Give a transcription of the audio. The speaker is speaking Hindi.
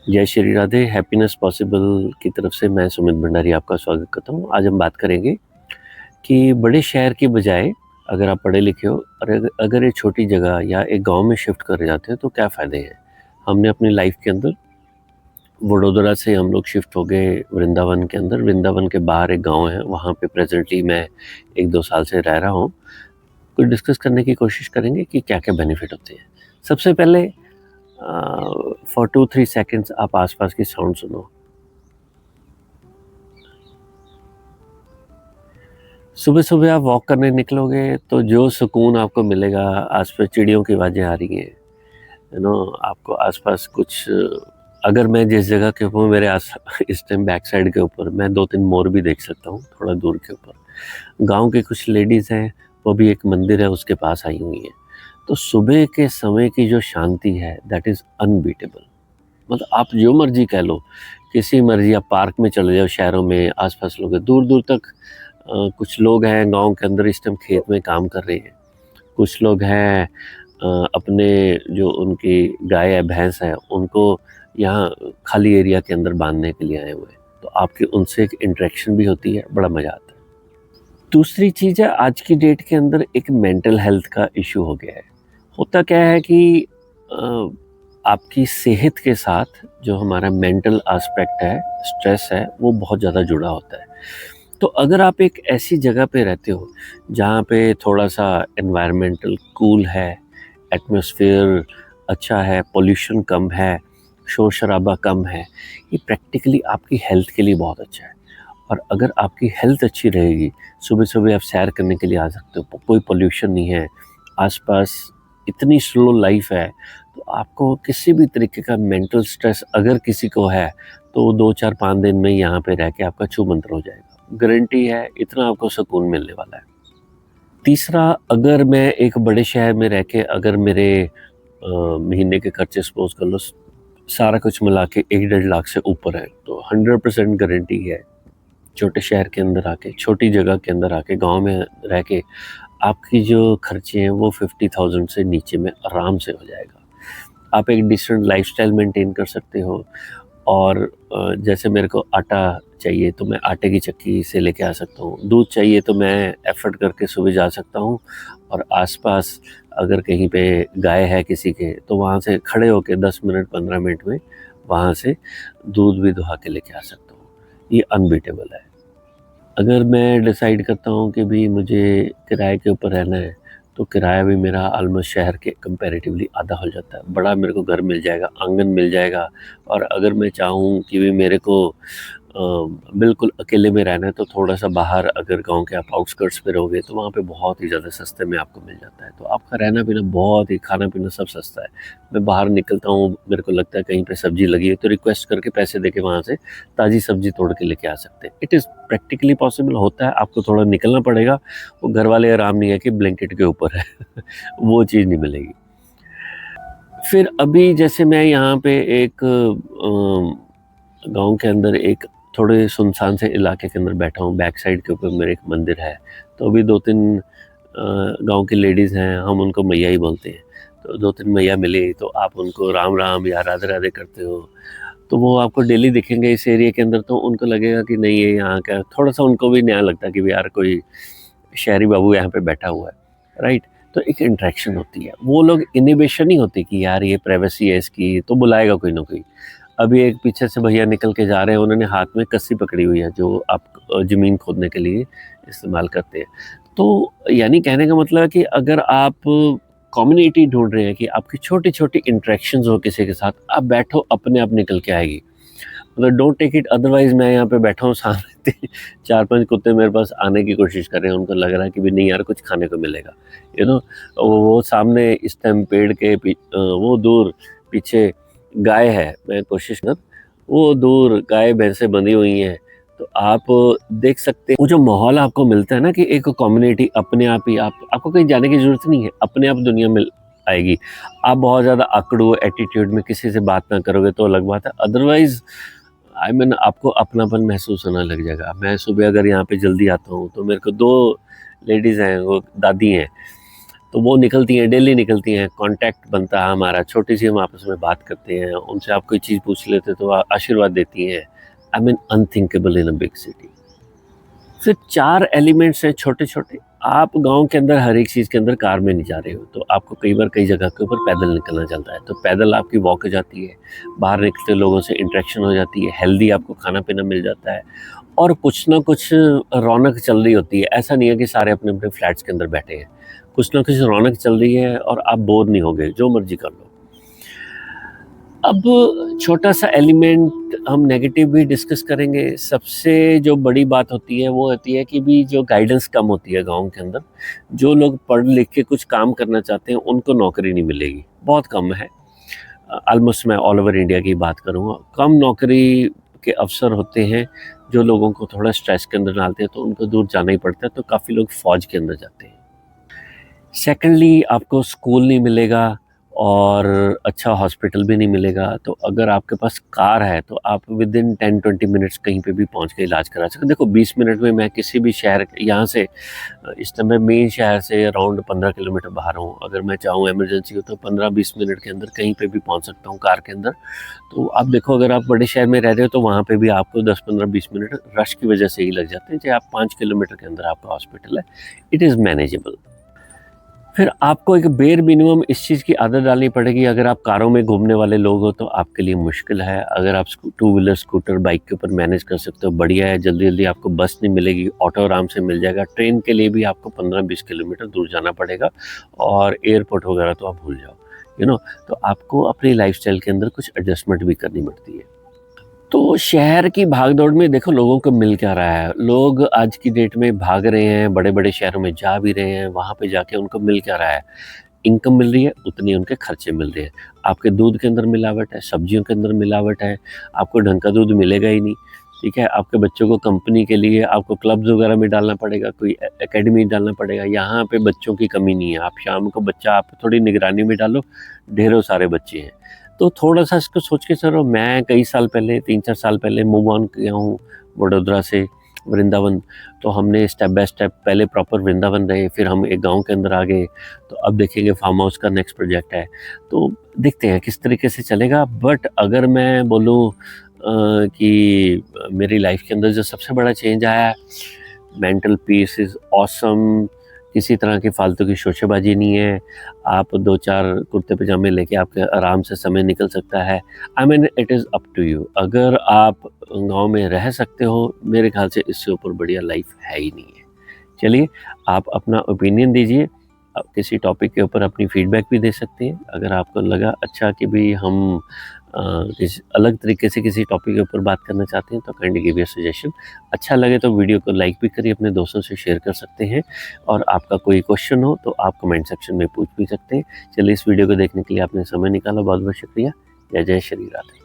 जय श्री राधे, हैप्पीनेस पॉसिबल की तरफ से मैं सुमित भंडारी आपका स्वागत करता हूँ। आज हम बात करेंगे कि बड़े शहर की बजाय अगर आप पढ़े लिखे हो और अगर एक छोटी जगह या एक गाँव में शिफ्ट कर जाते हो तो क्या फ़ायदे हैं। हमने अपनी लाइफ के अंदर वडोदरा से हम लोग शिफ्ट हो गए वृंदावन के अंदर। वृंदावन के बाहर एक गाँव है, वहाँ पे प्रेज़ेंटली मैं 1-2 साल से रह रहा हूँ। कुछ डिस्कस करने की कोशिश करेंगे कि क्या-क्या बेनिफिट होते हैं। सबसे पहले फॉर 2-3 सेकंड्स आप आस-पास की साउंड सुनो। सुबह-सुबह आप वॉक करने निकलोगे तो जो सुकून आपको मिलेगा, आस-पास चिड़ियों की आवाज़ें आ रही हैं, यू नो आपको आस-पास कुछ अगर मैं जिस जगह के ऊपर मेरे आस इस टाइम बैक साइड के ऊपर मैं 2-3 मोर भी देख सकता हूँ, थोड़ा दूर के ऊपर। गाँव की कुछ लेडीज़ हैं, वो भी एक मंदिर है उसके पास आई हुई हैं। तो सुबह के समय की जो शांति है दैट इज़ अनबीटेबल। मतलब आप जो मर्ज़ी कह लो, किसी मर्ज़ी आप पार्क में चले जाओ शहरों में, आस-पास लोग हैं, दूर-दूर तक कुछ लोग हैं गाँव के अंदर इस टाइम खेत में काम कर रहे हैं। कुछ लोग हैं अपने जो उनकी गाय है, भैंस है, उनको यहाँ खाली एरिया के अंदर बाँधने के लिए आए हुए हैं। तो आपकी उनसे एक इंटरेक्शन भी होती है, बड़ा मज़ा आता है। दूसरी चीज़ है आज की डेट के अंदर एक मेंटल हेल्थ का इश्यू हो गया है। होता क्या है कि अ, आपकी सेहत के साथ जो हमारा मेंटल एस्पेक्ट है, स्ट्रेस है, वो बहुत ज़्यादा जुड़ा होता है। तो अगर आप एक ऐसी जगह पे रहते हो, जहाँ पे थोड़ा-सा एनवायरमेंटल कूल है, एटमॉस्फेयर अच्छा है, पॉल्यूशन कम है, शोर-शराबा कम है, ये प्रैक्टिकली आपकी हेल्थ के लिए बहुत अच्छा है। और अगर आपकी हेल्थ अच्छी रहेगी, सुबह-सुबह आप सैर करने के लिए आ सकते हो, कोई पॉल्यूशन नहीं है, आस-पास इतनी स्लो लाइफ है, तो आपको किसी भी तरीके का मेंटल स्ट्रेस अगर किसी को है, तो वो 2-4-5 दिन में यहाँ पे रह के आपका छू-मंतर हो जाएगा। गारंटी है, इतना आपको सुकून मिलने वाला है। तीसरा, अगर मैं एक बड़े शहर में रह के अगर मेरे महीने के खर्चे सपोज़ कर लो सारा कुछ मिला के 1 डेढ़ लाख से ऊपर है, तो 100% गारंटी है छोटे शहर के अंदर आके, छोटी जगह के अंदर आके, गाँव में रह के आपकी जो खर्चे हैं वो 50,000 से नीचे में आराम से हो जाएगा। आप एक डिसेंट लाइफ़स्टाइल मेंटेन कर सकते हो और जैसे मेरे को आटा चाहिए तो मैं आटे की चक्की से लेके आ सकता हूँ। दूध चाहिए तो मैं एफ़र्ट करके सुबह जा सकता हूँ और आस-पास अगर कहीं पे गाय है किसी के तो वहाँ से खड़े होके 10 मिनट 15 मिनट में वहाँ से दूध भी दुहा के लेके आ सकता हूँ। ये अनबीटेबल है। अगर मैं डिसाइड करता हूँ कि भई मुझे किराए के ऊपर रहना है, तो किराया भी मेरा ऑलमोस्ट शहर के कंपैरेटिवली आधा हो जाता है। बड़ा मेरे को घर मिल जाएगा, आँगन मिल जाएगा और अगर मैं चाहूँ कि भई मेरे को बिल्कुल अकेले में रहना है तो थोड़ा-सा बाहर अगर गाँव के आप आउटस्कर्ट्स पे रहोगे तो वहाँ पे बहुत ही ज़्यादा सस्ते में आपको मिल जाता है। तो आपका रहना-पीना बहुत ही खाना-पीना सब सस्ता है। मैं बाहर निकलता हूँ, मेरे को लगता है कहीं पे सब्ज़ी लगी है तो रिक्वेस्ट करके पैसे देके वहाँ से ताज़ी सब्ज़ी तोड़ के लेके आ सकते हैं। इट इज़ प्रैक्टिकली पॉसिबल होता है, आपको थोड़ा निकलना पड़ेगा, वो घर वाले आराम नहीं है कि ब्लैंकेट के ऊपर है वो चीज़ नहीं मिलेगी। फिर अभी जैसे मैं यहाँ पे एक गाँव के अंदर एक थोड़े सुनसान से इलाके के अंदर बैठा हूँ, बैक साइड के ऊपर मेरे एक मंदिर है, तो अभी 2-3 गाँव की लेडीज़ हैं, हम उनको मैया ही बोलते हैं। तो 2-3 मैया मिली, तो आप उनको राम-राम या राधे-राधे करते हो, तो वो आपको डेली दिखेंगे इस एरिया के अंदर तो उनको लगेगा कि नहीं ये यहाँ का थोड़ा-सा उनको भी नया लगता है कि यार कोई शहरी बाबू यहाँ पे बैठा हुआ है, राइट? तो एक इंटरेक्शन होती है। वो लोग इन्हिबिशन नहीं होती कि यार ये प्राइवेसी है इसकी, तो बुलाएगा कोई ना कोई। अभी एक पीछे से भैया निकल के जा रहे हैं, उन्होंने हाथ में कस्सी पकड़ी हुई है जो आप ज़मीन खोदने के लिए इस्तेमाल करते हैं। तो यानी कहने का मतलब है कि अगर आप कम्युनिटी ढूँढ रहे हैं कि आपकी छोटी-छोटी इंटरेक्शंस हो किसी के साथ, आप बैठो अपने आप निकल के आएगी। मतलब डोंट टेक इट अदरवाइज़ मैं यहाँ पे बैठा हूँ सामने 4-5 कुत्ते मेरे पास आने की कोशिश कर रहे हैं, उनको लग रहा है कि भई नहीं यार कुछ खाने को मिलेगा, यू नो वो सामने इस टाइम पेड़ के वो दूर पीछे गाय है, मैं कोशिश कर वो दूर गाय भैंसें बंधी हुई हैं, तो आप देख सकते हैं वो जो माहौल आपको मिलता है ना कि एक कम्युनिटी अपने आप ही आपको कहीं जाने की ज़रूरत नहीं है, अपने आप दुनिया मिल आएगी। आप बहुत ज़्यादा अकड़ू एटीट्यूड में किसी से बात ना करोगे तो अलग बात है, अदरवाइज़ आई मीन आपको अपनापन महसूस होने लग जाएगा। मैं सुबह अगर यहाँ पे जल्दी आता हूँ, तो मेरे को 2 लेडीज़ हैं, वो दादी हैं, तो वो निकलती हैं, डेली निकलती हैं, कॉन्टैक्ट बनता है हमारा, छोटी-सी हम आपस में बात करते हैं, उनसे आप कोई चीज़ पूछ लेते हो तो आशीर्वाद देती हैं। I mean unthinkable in a big city. फिर 4 एलिमेंट्स हैं छोटे-छोटे। आप गाँव के अंदर हर एक चीज़ के अंदर कार में नहीं जा रहे हो, तो आपको कई बार कई जगह के ऊपर पैदल निकलना चलता है। तो पैदल आपकी वॉक हो जाती है, बाहर निकलते लोगों से इंटरेक्शन हो जाती है, हेल्दी आपको खाना-पीना मिल जाता है और कुछ ना कुछ रौनक चल रही होती है। ऐसा नहीं है कि सारे अपने-अपने फ्लैट्स के अंदर बैठे हैं। कुछ ना कुछ रौनक चल रही है और आप बोर नहीं होगे, जो मर्ज़ी कर लो। अब छोटा-सा एलिमेंट हम नेगेटिव भी डिस्कस करेंगे। सबसे जो बड़ी बात होती है वो होती है कि भी जो गाइडेंस कम होती है गाँव के अंदर। जो लोग पढ़ लिख के कुछ काम करना चाहते हैं उनको नौकरी नहीं मिलेगी, बहुत कम है। ऑलमोस्ट मैं ऑल ओवर इंडिया की बात करूँगा। कम नौकरी के अवसर होते हैं, जो लोगों को थोड़ा स्ट्रेस के अंदर डालते हैं तो उनको दूर जाना ही पड़ता है, तो काफ़ी लोग फ़ौज के अंदर जाते हैं। सेकेंडली आपको स्कूल नहीं मिलेगा और अच्छा हॉस्पिटल भी नहीं मिलेगा, तो अगर आपके पास कार है तो आप विदिन 10-20 मिनट्स कहीं पे भी पहुंच के इलाज करा सकते हैं। देखो 20 मिनट में मैं किसी भी शहर यहाँ से इस समय मेन शहर से अराउंड 15 किलोमीटर बाहर हूँ। अगर मैं चाहूँ इमरजेंसी हो तो 15-20 मिनट के अंदर कहीं पे भी पहुँच सकता हूँ कार के अंदर। तो आप देखो अगर आप बड़े शहर में रह रहे हो तो वहाँ पे भी आपको 10-15-20 मिनट रश की वजह से ही लग जाते हैं, चाहे आप 5 किलोमीटर के अंदर आपका हॉस्पिटल है। It is manageable. फिर आपको एक बेयर मिनिमम इस चीज़ की आदत डालनी पड़ेगी। अगर आप कारों में घूमने वाले लोग हो तो आपके लिए मुश्किल है। अगर आप टू व्हीलर, स्कूटर, बाइक के ऊपर मैनेज कर सकते हो बढ़िया है। जल्दी-जल्दी आपको बस नहीं मिलेगी, ऑटो आराम से मिल जाएगा। ट्रेन के लिए भी आपको 15-20 किलोमीटर दूर जाना पड़ेगा और एयरपोर्ट वगैरह तो आप भूल जाओ। तो आपको अपनी लाइफ़स्टाइल के अंदर कुछ एडजस्टमेंट भी करनी पड़ती है। तो शहर की भाग-दौड़ में देखो लोगों को मिल क्या रहा है। लोग आज की डेट में भाग रहे हैं, बड़े-बड़े शहरों में जा भी रहे हैं, वहाँ पे जाके उनको मिल क्या रहा है, इनकम मिल रही है, उतनी उनके खर्चे मिल रहे हैं। आपके दूध के अंदर मिलावट है, सब्जियों के अंदर मिलावट है, आपको ढंग का दूध मिलेगा ही नहीं, ठीक है? आपके बच्चों को कंपनी के लिए आपको क्लब्स वगैरह में डालना पड़ेगा, कोई एकेडमी डालना पड़ेगा। यहाँ पे बच्चों की कमी नहीं है। आप शाम को बच्चा आप थोड़ी निगरानी में डालो, ढेरों सारे बच्चे हैं। तो थोड़ा-सा इसको सोच के चलो। मैं कई साल पहले 3-4 साल पहले मूव ऑन किया हूँ वडोदरा से वृंदावन। तो हमने स्टेप बाय स्टेप पहले प्रॉपर वृंदावन रहे, फिर हम एक गाँव के अंदर आ गए, तो अब देखेंगे फार्म हाउस का नेक्स्ट प्रोजेक्ट है। तो देखते हैं किस तरीके से चलेगा। बट अगर मैं बोलूँ कि मेरी लाइफ़ के अंदर जो सबसे बड़ा चेंज आया है, मेंटल पीस इज़ ऑसम। किसी तरह की फालतू की शोशेबाजी नहीं है। आप 2-4 कुर्ते पजामे लेके आपके आराम से समय निकल सकता है। I mean it is up to you. अगर आप गाँव में रह सकते हो, मेरे ख़्याल से इससे ऊपर बढ़िया लाइफ़ है ही नहीं है। चलिए, आप अपना ओपिनियन दीजिए। किसी टॉपिक के ऊपर अपनी फीडबैक भी दे सकते हैं। अगर आपको लगा अच्छा कि भई हम किसी अलग तरीके से किसी टॉपिक के ऊपर बात करना चाहते हैं तो काइंडली गिव योर सजेशन। अच्छा लगे तो वीडियो को लाइक भी करिए, अपने दोस्तों से शेयर कर सकते हैं और आपका कोई क्वेश्चन हो तो आप कमेंट सेक्शन में पूछ भी सकते हैं। चलिए, इस वीडियो को देखने के लिए आपने समय निकाला, बहुत-बहुत शुक्रिया। जय जय श्री राधे।